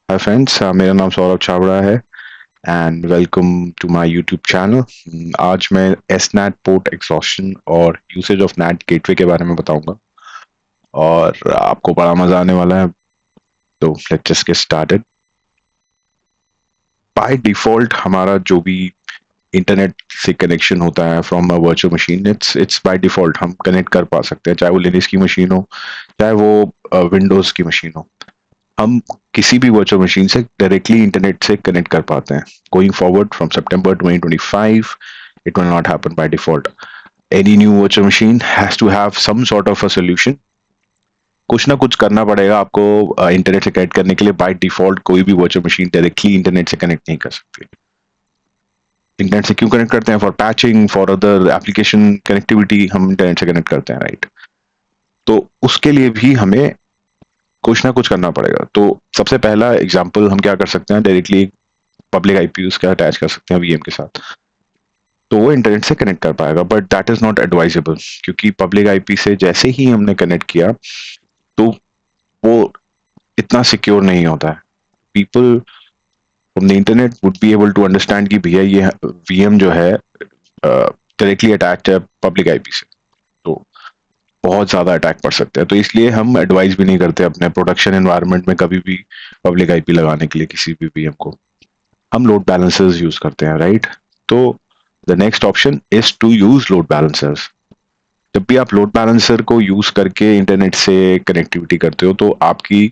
Hi friends, मेरा नाम सौरभ छाबड़ा है and welcome to my YouTube channel. आज मैं SNAT पोर्ट एग्जॉस्शन और यूसेज ऑफ NAT गेटवे के बारे में बताऊंगा और आपको बड़ा मजा आने वाला है। तो let's just get started. By default हमारा जो भी इंटरनेट से कनेक्शन होता है from a virtual machine, it's by default हम कनेक्ट कर पा सकते हैं, चाहे वो लिनक्स की मशीन हो, चाहे वो विंडोज की मशीन हो। हम किसी भी वर्चुअल मशीन से डायरेक्टली इंटरनेट से कनेक्ट कर पाते हैं। Going forward from September 2025 it will not happen by default. Any new virtual machine has to have some sort of a solution. कुछ ना कुछ करना पड़ेगा आपको इंटरनेट से कनेक्ट करने के लिए। बाय डिफॉल्ट कोई भी वर्चुअल मशीन डायरेक्टली इंटरनेट से कनेक्ट नहीं कर सकती। इंटरनेट से क्यों कनेक्ट करते हैं? For patching, for other application connectivity हम इंटरनेट से कनेक्ट करते हैं, राइट? तो उसके लिए भी हमें कुछ ना कुछ करना पड़ेगा। तो सबसे पहला एग्जांपल हम क्या कर सकते हैं, डायरेक्टली पब्लिक आईपी उसका अटैच कर सकते हैं वीएम के साथ, तो वो इंटरनेट से कनेक्ट कर पाएगा। But that is not advisable, क्योंकि पब्लिक आईपी से जैसे ही हमने कनेक्ट किया तो वो इतना सिक्योर नहीं होता है। People from the internet would be able to understand कि भैया ये वीएम जो है डायरेक्टली अटैच है पब्लिक आईपी से, तो बहुत ज्यादा अटैक पड़ सकते हैं। तो इसलिए हम एडवाइस भी नहीं करते अपने प्रोडक्शन एनवायरनमेंट में कभी भी पब्लिक आईपी लगाने के लिए किसी भी वीएम को। हम लोड बैलेंसर्स यूज करते हैं, राइट? तो the next option is to use load balancers. जब भी आप लोड बैलेंसर को यूज करके इंटरनेट से कनेक्टिविटी करते हो तो आपकी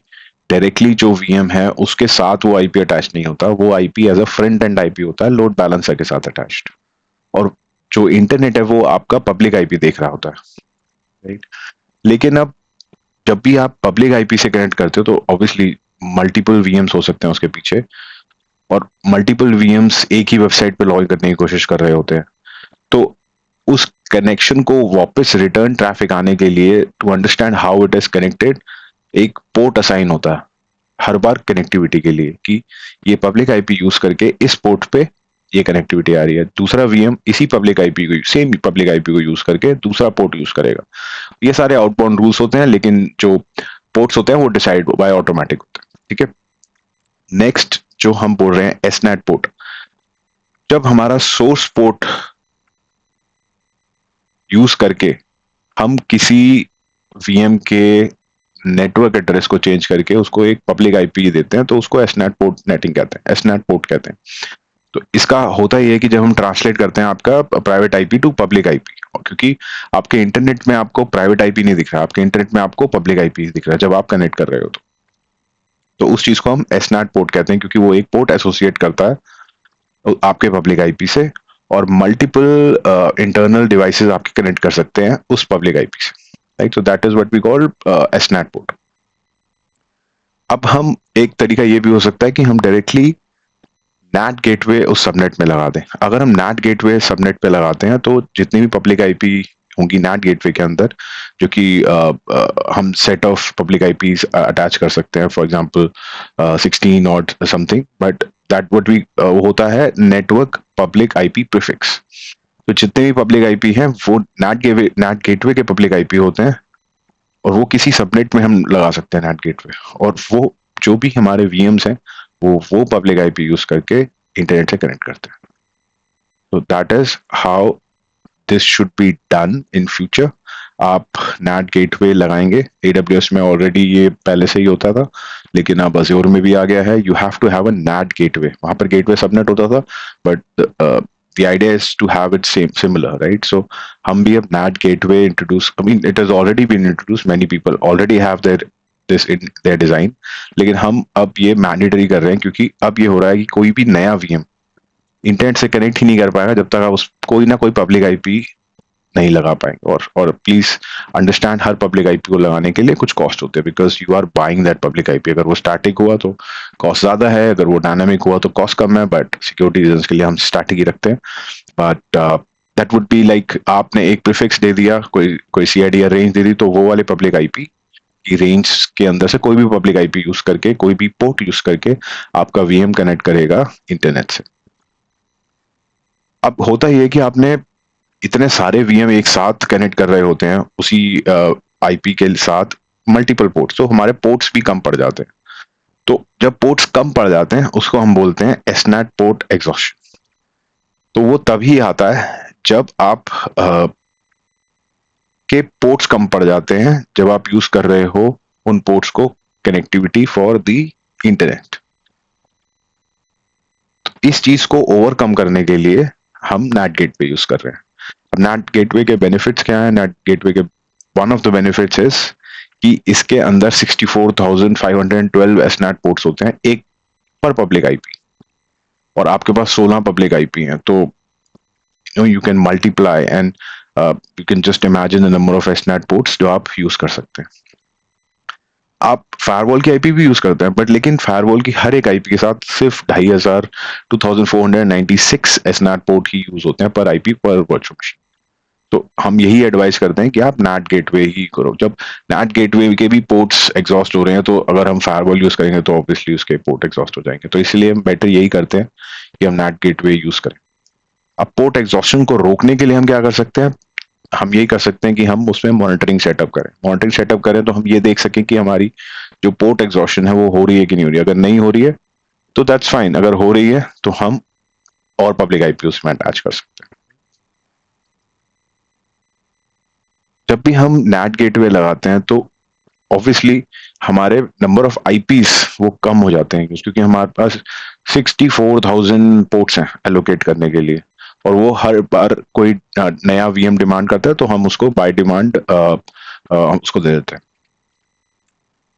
डायरेक्टली जो वीएम है उसके साथ वो आईपी अटैच नहीं होता, वो IP as a front end IP होता है लोड बैलेंसर के साथ अटैच्ड। और जो इंटरनेट है वो आपका पब्लिक आईपी देख रहा होता है, राइट? लेकिन अब जब भी आप पब्लिक आईपी से कनेक्ट करते हो तो ऑब्वियसली मल्टीपल वीएम्स हो सकते हैं उसके पीछे, और मल्टीपल वीएम्स एक ही वेबसाइट पे लॉगिन करने की कोशिश कर रहे होते हैं। तो उस कनेक्शन को वापस रिटर्न ट्रैफिक आने के लिए, to understand how it is connected, एक पोर्ट असाइन होता है हर बार कनेक्टिविटी के लिए कि ये पब्लिक आईपी यूज करके इस पोर्ट पे ये कनेक्टिविटी आ रही है। दूसरा वीएम इसी पब्लिक आईपी को, सेम पब्लिक आईपी को यूज करके दूसरा पोर्ट यूज करेगा। ये सारे आउटबाउंड रूल्स होते हैं, लेकिन जो पोर्ट्स होते हैं वो डिसाइड बाय ऑटोमेटिक होते हैं, ठीक है? नेक्स्ट जो हम बोल रहे हैं एसनैट पोर्ट। जब हमारा सोर्स पोर्ट यूज करके हम किसी वीएम के नेटवर्क एड्रेस को चेंज करके उसको एक पब्लिक आईपी देते हैं, तो उसको एसनैट पोर्ट नेटिंग कहते हैं, एसनैट पोर्ट कहते हैं। तो इसका होता ही है कि जब हम ट्रांसलेट करते हैं आपका private IP to public IP, क्योंकि आपके इंटरनेट में आपको प्राइवेट आईपी नहीं दिख रहा, आपके इंटरनेट में आपको पब्लिक आईपी दिख रहा है जब आप कनेक्ट कर रहे हो। तो उस चीज को हम एसनैट पोर्ट कहते हैं, क्योंकि वो एक पोर्ट एसोसिएट करता है आपके पब्लिक आईपी से, और मल्टीपल इंटरनल डिवाइसेस आपके कनेक्ट कर सकते हैं उस पब्लिक आईपी से, right? So that is what we call SNAT port. अब हम एक तरीका ये भी हो सकता है कि हम डायरेक्टली NAT गेटवे उस सबनेट में लगा दें। अगर हम NAT गेटवे सबनेट पे लगाते हैं तो जितनी भी पब्लिक आईपी होंगी NAT गेटवे के अंदर, जो कि हम set of public IPs attach कर सकते हैं, फॉर एग्जांपल 16 और something, but that what we होता है नेटवर्क पब्लिक आईपी प्रीफिक्स। तो जितने भी पब्लिक आईपी हैं वो NAT गेटवे के पब्लिक आईपी होते हैं, और वो किसी सबनेट में हम लगा सकते हैं NAT गेटवे, और वो जो भी हमारे वीएम्स हैं वो पब्लिक आईपी यूज करके इंटरनेट से कनेक्ट करते हैं। तो that is how this should be done in future. आप NAT गेटवे लगाएंगे, AWS में ऑलरेडी ये पहले से ही होता था, लेकिन अब Azure में भी आ गया है। You have to have a NAT gateway. वहां पर गेटवे सबनेट होता था, but the idea is to have it similar, right? So हम भी अब NAT gateway introduce, I mean it has already been introduced, many people already have this in their design, लेकिन हम अब ये मैंडेटरी कर रहे हैं, क्योंकि अब ये हो रहा है कि कोई भी नया वीएम इंटरनेट से कनेक्ट ही नहीं कर पाएगा जब तक आप उस कोई ना कोई पब्लिक आईपी नहीं लगा पाएंगे। और प्लीज अंडरस्टैंड, हर पब्लिक आईपी को लगाने के लिए कुछ कॉस्ट होते हैं, because you are buying that public IP. अगर वो स्टैटिक हुआ तो कॉस्ट ज्यादा है, अगर वो डायनामिक हुआ तो कॉस्ट कम है, बट सिक्योरिटी रीजन के लिए हम स्टैटिक ही रखते हैं। But that would be like आपने एक प्रीफिक्स दे दिया, कोई सीआईडी या रेंज दे दी, तो वो वाले पब्लिक आईपी की रेंज के अंदर से कोई भी पब्लिक आईपी यूज करके, कोई भी पोर्ट यूज करके आपका वीएम कनेक्ट करेगा इंटरनेट से। अब होता ही है कि आपने इतने सारे वीएम एक साथ कनेक्ट कर रहे होते हैं उसी आईपी के साथ, मल्टीपल पोर्ट्स, तो हमारे पोर्ट्स भी कम पड़ जाते हैं। तो जब पोर्ट्स कम पड़ जाते हैं उसको हम बोलते हैं एसनैट पोर्ट एग्जॉस्शन। तो वो तभी आता है जब आप के पोर्ट्स कम पड़ जाते हैं, जब आप यूज कर रहे हो उन पोर्ट्स को कनेक्टिविटी फॉर द इंटरनेट। इस चीज को ओवरकम करने के लिए हम नैट गेटवे यूज कर रहे हैं। अब नैट गेटवे के बेनिफिट्स क्या है? नैट गेटवे के one of the benefits is कि इसके अंदर 64,512 एसनैट पोर्ट्स होते हैं, एक पर पब्लिक आईपी, और आपके पास 16 पब्लिक आईपी हैं। तो you can multiply and you can just imagine the number of SNAT ports जो आप यूज कर सकते हैं। आप फायरवॉल की आईपी भी यूज करते हैं, बट लेकिन फायरवॉल की हर एक आईपी के साथ सिर्फ 2,500 2,496 एसनैट पोर्ट ही यूज होते हैं पर आईपी पर वर्चुअल मशीन। तो हम यही एडवाइस करते हैं कि आप नैट गेटवे ही करो। जब नैट गेटवे के भी पोर्ट्स एग्जॉस्ट हो रहे हैं तो अगर हम फायरवॉल यूज करेंगे तो ऑब्वियसली उसके पोर्ट एग्जॉस्ट हो जाएंगे। तो इसलिए हम बेटर यही करते हैं कि हम नैट गेटवे यूज करें। अब पोर्ट एग्जॉस्शन को रोकने के लिए हम क्या कर सकते हैं? हम यही कर सकते हैं कि हम उसमें मॉनिटरिंग सेटअप करें। मॉनिटरिंग सेटअप करें तो हम ये देख सकें कि हमारी जो पोर्ट एग्जॉस्शन है वो हो रही है कि नहीं हो रही है। अगर नहीं हो रही है तो दैट्स फाइन, अगर हो रही है तो हम और पब्लिक आईपी उसमें अटैच कर सकते हैं। जब भी हम नैट गेटवे लगाते हैं तो ऑब्वियसली हमारे नंबर ऑफ आईपीज वो कम हो जाते हैं, क्योंकि हमारे पास 64,000 पोर्ट्स हैं एलोकेट करने के लिए, और वो हर बार कोई नया वीएम डिमांड करता है तो हम उसको बाय डिमांड उसको दे देते हैं।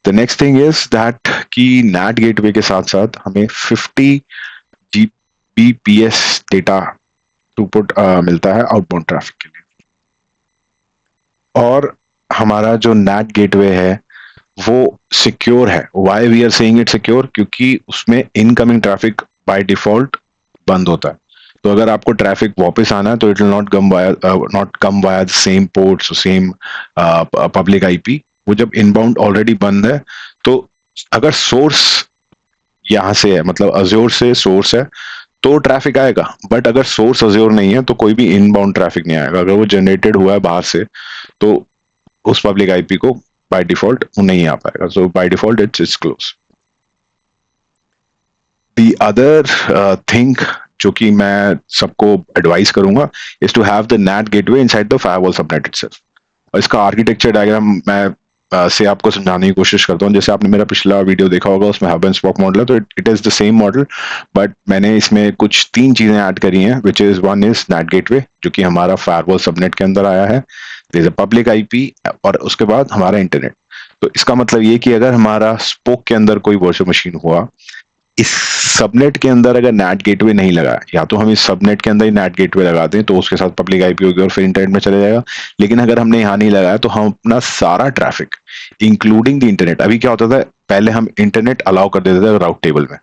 The next thing is that कि नैट गेटवे के साथ साथ हमें 50 जीबीपीएस डेटा थ्रूपुट मिलता है आउटबाउंड ट्रैफिक के लिए। और हमारा जो नैट गेटवे है वो सिक्योर है। Why we are saying it secure? क्योंकि उसमें इनकमिंग ट्रैफिक बाय डिफॉल्ट बंद होता है। तो अगर आपको ट्रैफिक वापस आना है तो it will not come via the same ports, same public IP. वो जब इनबाउंड ऑलरेडी बंद है तो अगर सोर्स यहाँ से है, मतलब अज्योर से सोर्स है, तो ट्रैफिक आएगा। बट अगर सोर्स अज्योर नहीं है तो कोई भी इनबाउंड ट्रैफिक नहीं आएगा। अगर वो जनरेटेड हुआ है बाहर से तो उस पब्लिक आईपी को बाय डिफॉल्ट नहीं आ पाएगा। So by default it's close. The other thing जो कि मैं सबको एडवाइस करूंगा is to have the NAT gateway inside the firewall subnet itself. और इसका आर्किटेक्चर डायग्राम मैं से आपको समझाने की कोशिश करता हूँ। जैसे आपने मेरा पिछला वीडियो देखा होगा, उसमें हब एंड स्पोक मॉडल है, तो it is the same model, but मैंने इसमें कुछ 3 चीजें ऐड करी हैं, which is one is NAT gateway जो कि हमारा फायरवॉल सबनेट के अंदर आया है, there is a public IP, और उसके बाद हमारा इंटरनेट। तो इसका मतलब ये कि अगर हमारा स्पोक के अंदर कोई वर्चुअल मशीन हुआ, इस सबनेट के अंदर अगर नैट गेटवे नहीं लगा, या तो हम इस सबनेट के अंदर ही नैट गेटवे लगा दें तो उसके साथ पब्लिक आईपी होगी और फिर इंटरनेट में चले जाएगा। लेकिन अगर हमने यहाँ नहीं लगाया तो हम अपना सारा ट्रैफिक इंक्लूडिंग द इंटरनेट, अभी क्या होता था पहले हम इंटरनेट अलाउ कर देते थे राउट टेबल में,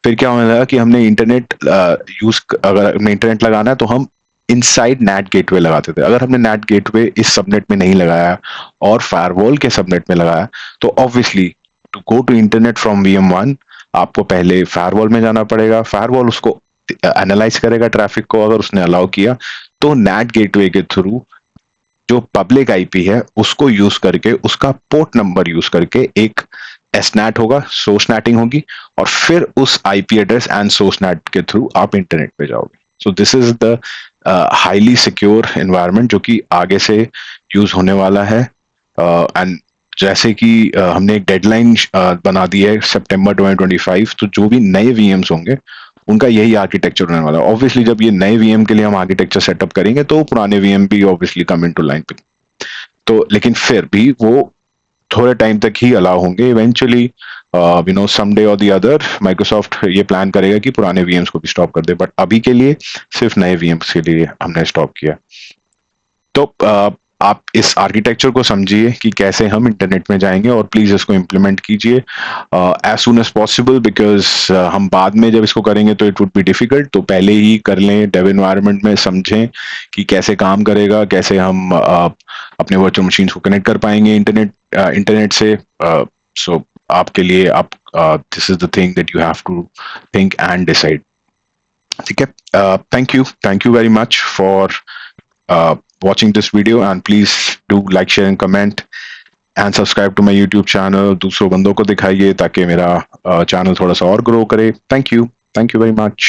फिर क्या होने लगा कि हमने इंटरनेट यूज, अगर हमने इंटरनेट लगाना है तो हम इनसाइड नैट गेटवे लगाते थे। अगर हमने नैट गेटवे इस सबनेट में नहीं लगाया और फायरवॉल के सबनेट में लगाया तो obviously to go to internet from VM1 आपको पहले फायरवॉल में जाना पड़ेगा। फायरवॉल उसको एनालाइज करेगा ट्रैफिक को, अगर उसने अलाउ किया तो नैट गेटवे के थ्रू जो पब्लिक आईपी है उसको यूज करके, उसका पोर्ट नंबर यूज करके एक एसनैट होगा, सोर्स नैटिंग होगी, और फिर उस IP address and source NAT के थ्रू आप इंटरनेट पे जाओगे। So this is the highly secure environment जो कि आगे से यूज होने वाला है। एंड जैसे कि हमने एक डेडलाइन बना दी है सितंबर 2025, तो जो भी नए वीएम्स होंगे उनका यही आर्किटेक्चर होने वाला है। ऑब्वियसली जब ये नए वीएम के लिए हम आर्किटेक्चर सेटअप करेंगे तो पुराने वीएम भी ऑब्वियसली कम इनटू लाइन पे, तो लेकिन फिर भी वो थोड़े टाइम तक ही अलाउ होंगे। इवेंचुअली समडे और द अदर माइक्रोसॉफ्ट ये प्लान करेगा कि पुराने वीएम्स को भी स्टॉप कर दे, बट अभी के लिए सिर्फ नए वीएम्स के लिए हमने स्टॉप किया। तो आप इस आर्किटेक्चर को समझिए कि कैसे हम इंटरनेट में जाएंगे, और प्लीज इसको इम्प्लीमेंट कीजिए as soon as possible, because हम बाद में जब इसको करेंगे तो इट वुड बी डिफिकल्ट। तो पहले ही कर लें, डेव एनवायरनमेंट में समझें कि कैसे काम करेगा, कैसे हम अपने वर्चुअल मशीन को कनेक्ट कर पाएंगे इंटरनेट से। सो आपके लिए आप this is the thing that you have to think and decide. ठीक है, thank you very much for watching this video, and please do like, share and comment, and subscribe to my YouTube channel. दूसरों बंदों को दिखाइए ताकि मेरा channel थोड़ा सा और ग्रो करे। Thank you very much.